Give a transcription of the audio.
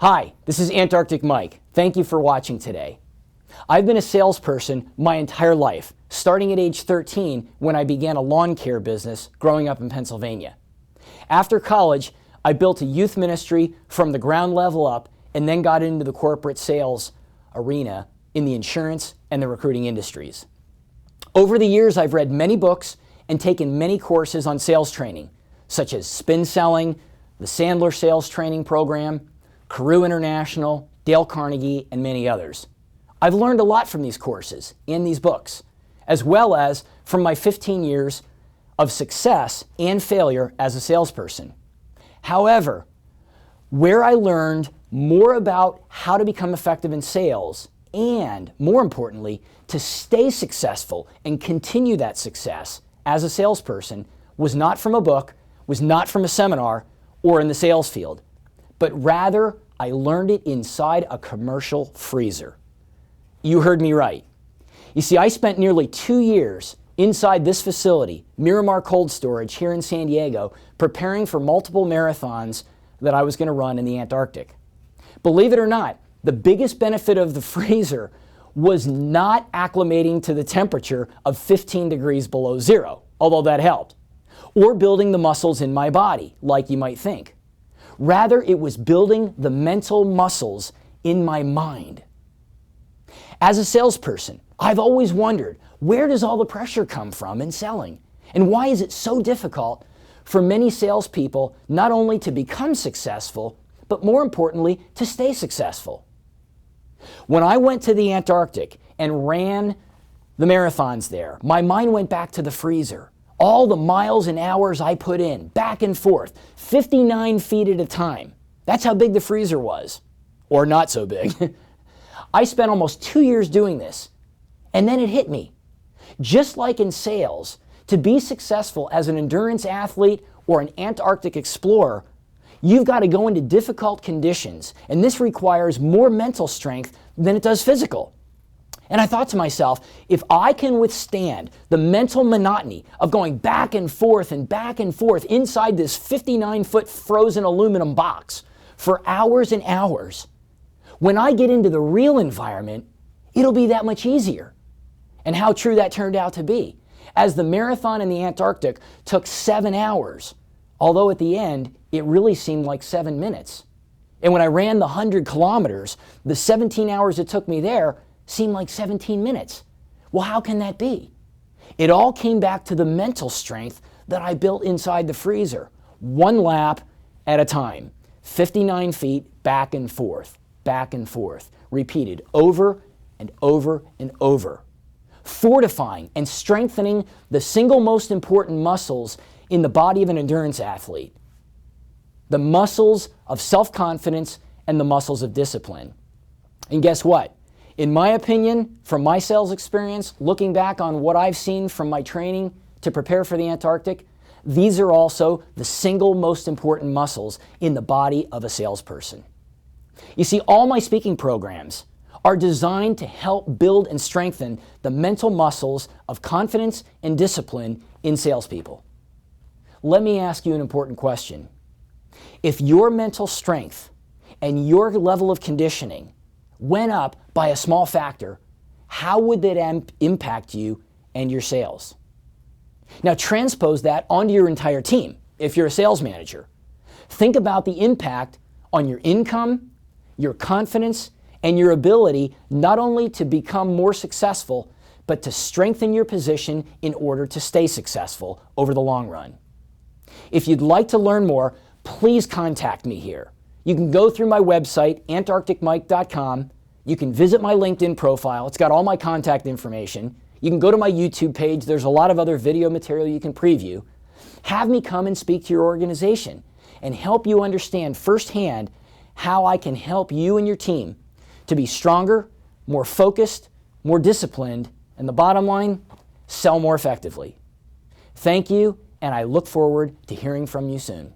Hi, this is Antarctic Mike. Thank you for watching today. I've been a salesperson my entire life, starting at age 13 when I began a lawn care business growing up in Pennsylvania. After college, I built a youth ministry from the ground level up and then got into the corporate sales arena in the insurance and the recruiting industries. Over the years, I've read many books and taken many courses on sales training, such as spin selling, the Sandler Sales Training Program, Carew International, Dale Carnegie, and many others. I've learned a lot from these courses and these books, as well as from my 15 years of success and failure as a salesperson. However, where I learned more about how to become effective in sales and, more importantly, to stay successful and continue that success as a salesperson was not from a book, was not from a seminar, or in the sales field, but rather I learned it inside a commercial freezer. You heard me right. You see, I spent nearly 2 years inside this facility, Miramar Cold Storage here in San Diego, preparing for multiple marathons that I was going to run in the Antarctic. Believe it or not, the biggest benefit of the freezer was not acclimating to the temperature of 15 degrees below zero, although that helped, or building the muscles in my body, like you might think. Rather, it was building the mental muscles in my mind. As a salesperson, I've always wondered, where does all the pressure come from in selling? And why is it so difficult for many salespeople not only to become successful, but more importantly, to stay successful? When I went to the Antarctic and ran the marathons there, my mind went back to the freezer. All the miles and hours I put in, back and forth, 59 feet at a time. That's how big the freezer was, or not so big. I spent almost 2 years doing this, and then it hit me. Just like in sales, to be successful as an endurance athlete or an Antarctic explorer, you've got to go into difficult conditions, and this requires more mental strength than it does physical. And I thought to myself, if I can withstand the mental monotony of going back and forth inside this 59-foot frozen aluminum box for hours and hours, when I get into the real environment, it'll be that much easier. And how true that turned out to be, as the marathon in the Antarctic took 7 hours, although at the end, it really seemed like 7 minutes. And when I ran the 100 kilometers, the 17 hours it took me there seemed like 17 minutes. Well, how can that be? It all came back to the mental strength that I built inside the freezer, 1 lap at a time, 59 feet back and forth, repeated over and over and over, fortifying and strengthening the single most important muscles in the body of an endurance athlete, the muscles of self-confidence and the muscles of discipline. And guess what? In my opinion, from my sales experience, looking back on what I've seen from my training to prepare for the Antarctic, these are also the single most important muscles in the body of a salesperson. You see, all my speaking programs are designed to help build and strengthen the mental muscles of confidence and discipline in salespeople. Let me ask you an important question. If your mental strength and your level of conditioning went up by a small factor, how would that impact you and your sales? Now transpose that onto your entire team if you're a sales manager. Think about the impact on your income, your confidence, and your ability not only to become more successful, but to strengthen your position in order to stay successful over the long run. If you'd like to learn more, please contact me here. You can go through my website, antarcticmike.com. You can visit my LinkedIn profile. It's got all my contact information. You can go to my YouTube page. There's a lot of other video material you can preview. Have me come and speak to your organization and help you understand firsthand how I can help you and your team to be stronger, more focused, more disciplined, and the bottom line, sell more effectively. Thank you, and I look forward to hearing from you soon.